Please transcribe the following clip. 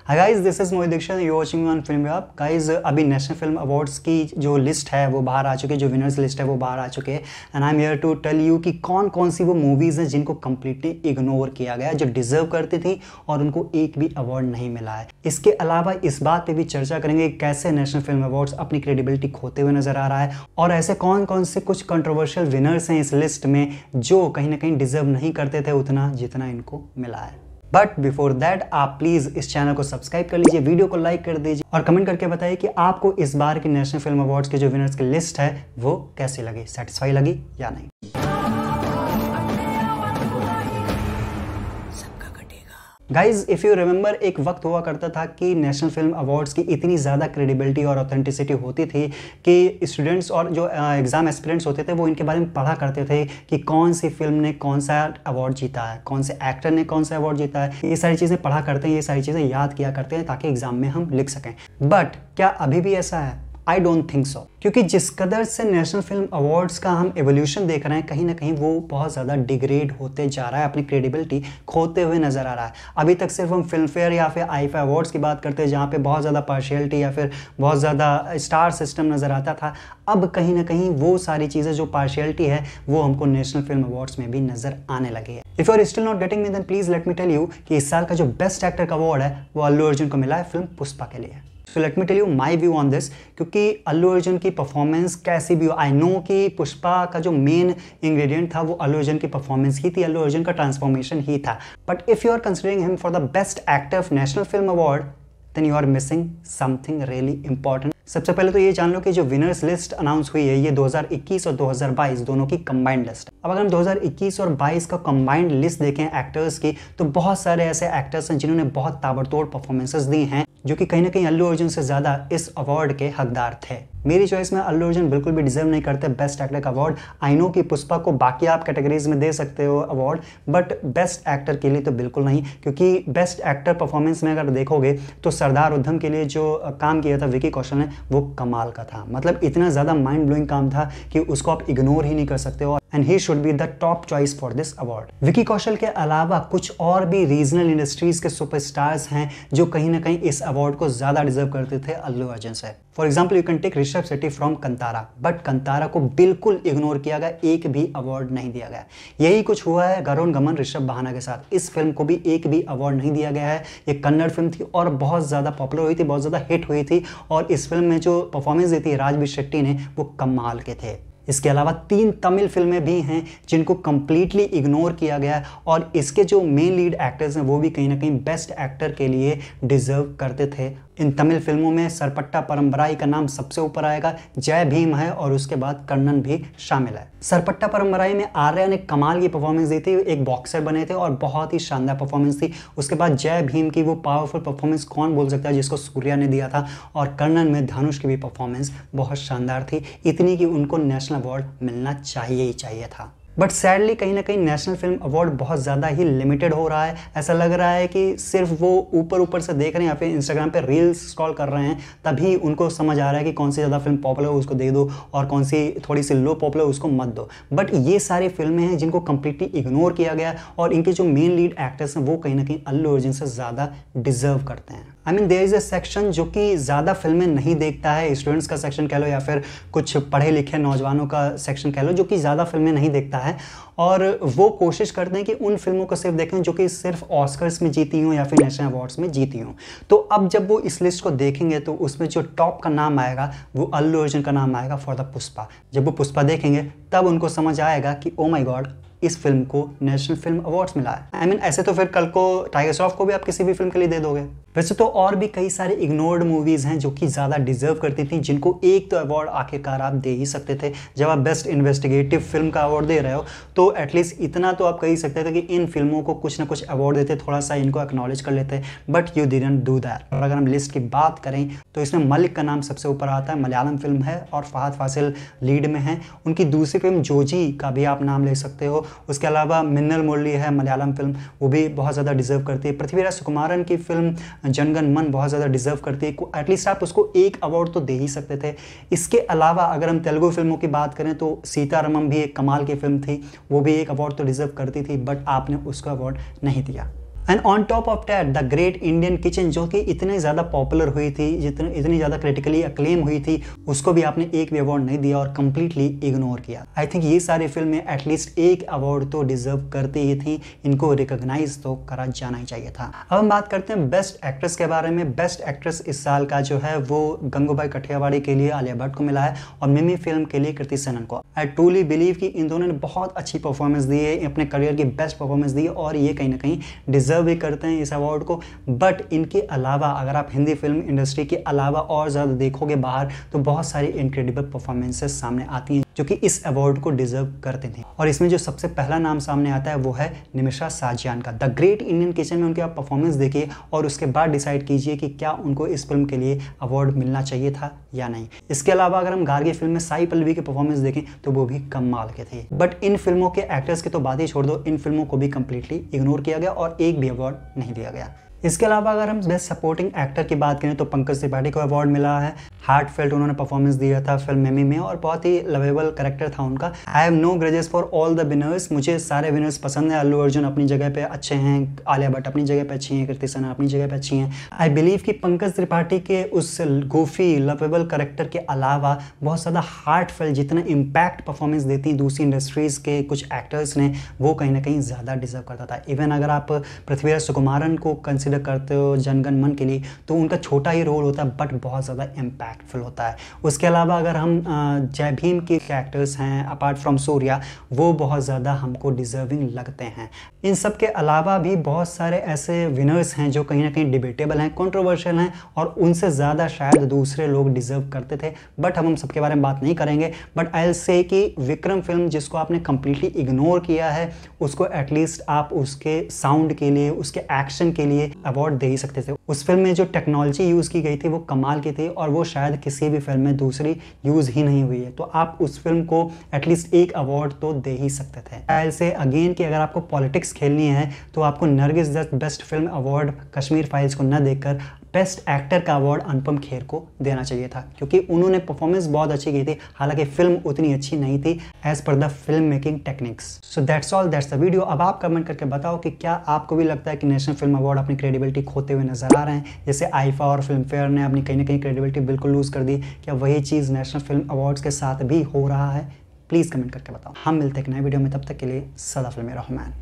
Hi guys, this is Mohit Dixit, you watching on film hub. Guys, अभी national film awards की जो list है वो बाहर आ चुकी है, जो विनर्स लिस्ट है वो बाहर आ चुके हैं। And I am here to tell you कि कौन कौन सी वो मूवीज़ हैं जिनको कम्प्लीटली इग्नोर किया गया, जो डिजर्व करती थी और उनको एक भी अवार्ड नहीं मिला है। इसके अलावा इस बात पे भी चर्चा करेंगे कैसे नेशनल फिल्म अवार्ड्स अपनी क्रेडिबिलिटी खोते हुए नजर आ रहा है और ऐसे कौन कौन से कुछ कंट्रोवर्शियल विनर्स हैं इस लिस्ट में जो कहीं ना कहीं डिजर्व नहीं करते थे उतना जितना इनको मिला है। बट बिफोर दैट आप प्लीज इस चैनल को सब्सक्राइब कर लीजिए, वीडियो को लाइक कर दीजिए और कमेंट करके बताइए कि आपको इस बार की नेशनल फिल्म अवार्ड्स के जो विनर्स की लिस्ट है वो कैसी लगी, सेटिस्फाई लगी या नहीं। गाइज, इफ़ यू रिमेंबर, एक वक्त हुआ करता था कि नेशनल फिल्म अवार्ड्स की इतनी ज़्यादा क्रेडिबिलिटी और ऑथेंटिसिटी होती थी कि स्टूडेंट्स और जो एग्ज़ाम एस्पिरेंट्स होते थे वो इनके बारे में पढ़ा करते थे कि कौन सी फिल्म ने कौन सा अवार्ड जीता है, कौन से एक्टर ने कौन सा अवार्ड जीता है। ये सारी चीज़ें पढ़ा करते हैं, ये सारी चीज़ें याद किया करते हैं ताकि एग्ज़ाम में हम लिख सकें। बट क्या अभी भी ऐसा है? आई डोंट थिंक सो, क्योंकि जिस कदर से नेशनल फिल्म अवार्ड्स का हम एवोल्यूशन देख रहे हैं, कहीं ना कहीं वो बहुत ज़्यादा डिग्रेड होते जा रहा है, अपनी क्रेडिबिलिटी खोते हुए नज़र आ रहा है। अभी तक सिर्फ हम फिल्म फेयर या फिर आईफा अवार्ड्स की बात करते हैं जहाँ पे बहुत ज़्यादा पार्शियलिटी या फिर बहुत ज़्यादा स्टार सिस्टम नज़र आता था। अब कहीं ना कहीं वो सारी चीज़ें जो पार्शियलिटी है वो हमको नेशनल फिल्म अवार्ड्स में भी नज़र आने लगी है। If you are still not getting me then please let me tell you कि इस साल का जो बेस्ट एक्टर का अवार्ड है वो अल्लू अर्जुन को मिला है फिल्म पुष्पा के लिए। So let me tell you my view on this, क्योंकि अल्लू अर्जुन की परफॉर्मेंस कैसी भी हो, आई नो कि पुष्पा का जो मेन इंग्रेडिएंट था वो अल्लू अर्जुन की परफॉर्मेंस ही थी, अल्लू अर्जुन का ट्रांसफॉर्मेशन ही था। But if you are considering him for the best actor of national film award then you are missing something really important. सबसे पहले तो ये जान लो कि जो विनर्स लिस्ट अनाउंस हुई है ये 2021 और 2022 दोनों की कंबाइंड लिस्ट। अब अगर हम 2021 और 22 का कंबाइंड लिस्ट देखें एक्टर्स की, तो बहुत सारे ऐसे एक्टर्स हैं जिन्होंने बहुत ताबड़तोड़ परफॉर्मेंसेस दी हैं जो कि कहीं ना कहीं अल्लू अर्जुन से ज़्यादा इस अवार्ड के हकदार थे। मेरी चॉइस में अल्लू अर्जुन बिल्कुल भी डिजर्व नहीं करते बेस्ट एक्टर का अवार्ड। आई नो कि पुष्पा को बाकी आप कैटेगरीज में दे सकते हो अवार्ड, बट बेस्ट एक्टर के लिए तो बिल्कुल नहीं, क्योंकि बेस्ट एक्टर परफॉर्मेंस में अगर देखोगे तो सरदार उधम के लिए जो काम किया था विकी कौशल ने वो कमाल का था। मतलब इतना ज़्यादा माइंड ब्लोइंग काम था कि उसको आप इग्नोर ही नहीं कर सकते हो and he should be the top choice for this award. Vicky Kaushal के अलावा कुछ और भी रीजनल इंडस्ट्रीज के सुपरस्टार्स हैं जो कहीं ना कहीं इस अवार्ड को ज़्यादा डिजर्व करते थे अल्लू अर्जुन से। For example you can take Rishab Shetty from Kantara, but Kantara को बिल्कुल इग्नोर किया गया, एक भी अवार्ड नहीं दिया गया। यही कुछ हुआ है गरुण गमन ऋषभ बहाना के साथ। इस फिल्म को भी एक भी अवार्ड नहीं दिया गया है। ये कन्नड़ फिल्म थी और बहुत ज़्यादा पॉपुलर हुई थी, बहुत ज़्यादा हिट हुई थी और इस फिल्म में जो परफॉर्मेंस दी थी राजबीर शेट्टी ने वो कमाल के थे। इसके अलावा 3 तमिल फिल्में भी हैं जिनको कंप्लीटली इग्नोर किया गया है और इसके जो मेन लीड एक्टर्स हैं वो भी कहीं ना कहीं बेस्ट एक्टर के लिए डिजर्व करते थे। इन तमिल फिल्मों में सरपट्टा परम्बराई का नाम सबसे ऊपर आएगा, जय भीम है और उसके बाद कर्णन भी शामिल है। सरपट्टा परम्बराई में आर्या ने कमाल की परफॉर्मेंस दी थी, एक बॉक्सर बने थे और बहुत ही शानदार परफॉर्मेंस थी। उसके बाद जय भीम की वो पावरफुल परफॉर्मेंस कौन बोल सकता है जिसको सूर्या ने दिया था, और कर्णन में धनुष की भी परफॉर्मेंस बहुत शानदार थी, इतनी कि उनको नेशनल अवार्ड मिलना चाहिए ही चाहिए था। बट सैडली कहीं ना कहीं नेशनल फिल्म अवार्ड बहुत ज़्यादा ही लिमिटेड हो रहा है। ऐसा लग रहा है कि सिर्फ वो ऊपर से देख रहे हैं या फिर इंस्टाग्राम पे रील्स स्क्रॉल कर रहे हैं तभी उनको समझ आ रहा है कि कौन सी ज़्यादा फिल्म पॉपुलर हो उसको दे दो और कौन सी थोड़ी सी लो पॉपुलर उसको मत दो। बट ये सारी फिल्में हैं जिनको कम्प्लीटली इग्नोर किया गया और इनके जो मेन लीड एक्टर्स हैं वो कहीं ना कहीं अल्लू अर्जुन से ज़्यादा डिजर्व करते हैं। I mean there is a section जो कि ज़्यादा फिल्में नहीं देखता है, स्टूडेंट्स का सेक्शन कह लो या फिर कुछ पढ़े लिखे नौजवानों का सेक्शन कह लो, जो कि ज़्यादा फिल्में नहीं देखता है और वो कोशिश करते हैं कि उन फिल्मों को सिर्फ देखें जो कि सिर्फ ऑस्कर्स में जीती हों या फिर नेशनल अवार्ड्स में जीती हों। तो अब जब वो इस लिस्ट को देखेंगे तो उसमें जो टॉप का नाम आएगा वो अल्लू अर्जुन का नाम आएगा फॉर द पुष्पा। जब वो पुष्पा देखेंगे तब उनको समझ आएगा कि ओ माय गॉड, इस फिल्म को नेशनल फिल्म अवार्ड्स मिला है। आई मीन ऐसे तो फिर कल को टाइगर श्रॉफ को भी आप किसी भी फिल्म के लिए दे दोगे। वैसे तो और भी कई सारे इग्नोर्ड मूवीज हैं जो कि ज़्यादा डिजर्व करती थी, जिनको एक तो अवार्ड आखिरकार आप दे ही सकते थे। जब आप बेस्ट इन्वेस्टिगेटिव फिल्म का अवार्ड दे रहे हो तो एटलीस्ट इतना तो आप कह ही सकते थे कि इन फिल्मों को कुछ ना कुछ अवार्ड देते, थोड़ा सा इनको एक्नॉलेज कर लेते, but you didn't do that. और अगर हम लिस्ट की बात करें तो इसमें मलिक का नाम सबसे ऊपर आता है, मलयालम फिल्म है और फहद फासिल लीड में है। उनकी दूसरी फिल्म जोजी का भी आप नाम ले सकते हो। उसके अलावा मिन्नल मुरली है मलयालम फिल्म, वो भी बहुत ज़्यादा डिजर्व करती है। पृथ्वीराज सुकुमारन की फिल्म जनगण मन बहुत ज़्यादा डिजर्व करती है, एटलीस्ट आप उसको एक अवार्ड तो दे ही सकते थे। इसके अलावा अगर हम तेलुगु फिल्मों की बात करें तो सीतारमम भी एक कमाल की फिल्म थी, वो भी एक अवार्ड तो डिजर्व करती थी, बट आपने उसको अवार्ड नहीं दिया। And on top of that the great Indian kitchen, जो कि इतनी ज़्यादा पॉपुलर हुई थी, इतनी ज़्यादा क्रिटिकली अक्लेम हुई थी, उसको भी आपने एक भी अवार्ड नहीं दिया और कंप्लीटली इग्नोर किया। आई थिंक ये सारी फिल्में एटलीस्ट एक अवार्ड तो डिजर्व करती ही थी, इनको रिकॉग्नाइज तो करा जाना ही चाहिए था। अब हम बात करते हैं बेस्ट एक्ट्रेस के बारे में। बेस्ट एक्ट्रेस इस साल का जो है वो गंगूबाई काठियावाड़ी के लिए आलिया भट्ट को मिला है और मिमी फिल्म के लिए कृति सेनन को। आई ट्रूली बिलीव कि इन दोनों ने बहुत अच्छी परफॉर्मेंस दी है, अपने करियर की बेस्ट परफॉर्मेंस दी है और ये कहीं ना कहीं डिजर्व भी करते हैं इस अवार्ड को। बट इनके अलावा अगर आप हिंदी फिल्म इंडस्ट्री के अलावा और ज़्यादा देखोगे बाहर, तो बहुत सारी इनक्रेडिबल परफॉर्मेंसेस सामने आती हैं जो कि इस अवार्ड को डिजर्व करते थे। और इसमें जो सबसे पहला नाम सामने आता है वो है निमिषा साजियान का। द ग्रेट इंडियन किचन में उनकी आप परफॉर्मेंस देखिए और उसके बाद डिसाइड कीजिए कि क्या उनको इस फिल्म के लिए अवार्ड मिलना चाहिए था या नहीं। इसके अलावा अगर हम गार्गी फिल्म में साई पल्लवी की परफॉर्मेंस देखें तो वो भी कमाल के थे। बट इन फिल्मों के एक्टर्स की तो बात ही छोड़ दो, इन फिल्मों को भी कंप्लीटली इग्नोर किया गया और एक भी अवार्ड नहीं दिया गया। इसके अलावा अगर हम बेस्ट सपोर्टिंग एक्टर की बात करें तो पंकज त्रिपाठी को अवार्ड मिला है। हार्टफेल्ट उन्होंने परफॉर्मेंस दिया था फिल्म मिमी में और बहुत ही लवेबल कैरेक्टर था उनका। I have no grudges for all the winners, मुझे सारे विनर्स पसंद है। अल्लू अर्जुन अपनी जगह पे अच्छे हैं, आलिया भट्ट अपनी जगह पे अच्छी हैं, कृति सेनन अपनी जगह पे अच्छी हैं। आई बिलीव कि पंकज त्रिपाठी के उस गोफी लवेबल कैरेक्टर के अलावा बहुत ज़्यादा हार्टफेल्ट जितना इम्पैक्ट परफॉर्मेंस देती हैं दूसरी इंडस्ट्रीज़ के कुछ एक्टर्स ने, वो कहीं ना कहीं ज़्यादा डिजर्व करता था। इवन अगर आप पृथ्वीराज सुकुमारन को कंसिडर करते हो जनगण मन के लिए, तो उनका छोटा ही रोल होता है बट बहुत ज़्यादा इम्पैक्टफुल होता है। उसके अलावा अगर हम जय भीम के कैरेक्टर्स हैं अपार्ट फ्रॉम सूर्या, वो बहुत ज़्यादा हमको डिजर्विंग लगते हैं। इन सब के अलावा भी बहुत सारे ऐसे विनर्स हैं जो कहीं ना कहीं डिबेटेबल हैं, कंट्रोवर्शियल हैं और उनसे ज़्यादा शायद दूसरे लोग डिजर्व करते थे। बट हम सबके बारे में बात नहीं करेंगे। बट आई विल से कि विक्रम फिल्म जिसको आपने कंप्लीटली इग्नोर किया है, उसको एटलीस्ट आप उसके साउंड के लिए, उसके एक्शन के लिए अवार्ड दे ही सकते थे। उस फिल्म में जो टेक्नोलॉजी यूज़ की गई थी वो कमाल की थी और वो शायद किसी भी फिल्म में दूसरी यूज़ ही नहीं हुई है, तो आप उस फिल्म को एटलीस्ट एक अवार्ड तो दे ही सकते थे। आई से अगेन कि अगर आपको पॉलिटिक्स खेलनी है तो आपको Nargis Dutt best film award Kashmir Files को न देकर बेस्ट एक्टर का अवार्ड अनुपम खेर को देना चाहिए था, क्योंकि उन्होंने परफॉर्मेंस बहुत अच्छी की थी, हालांकि फिल्म उतनी अच्छी नहीं थी as per the film making techniques. So that's all, that's the video. अब आप कमेंट करके बताओ कि क्या आपको भी लगता है कि नेशनल फिल्म अवार्ड अपनी क्रेडिबिलिटी खोते हुए नजर आ रहे हैं, जैसे आईफा और फिल्म फेयर ने अपनी कहीं ना कहीं क्रेडिबिलिटी बिल्कुल लूज कर दी। क्या वही चीज़ नेशनल फिल्म अवार्ड्स के साथ भी हो रहा है? प्लीज़ कमेंट करके बताओ। हम मिलते हैं एक नए वीडियो में, तब तक के लिए सदा फिल्म रहमान।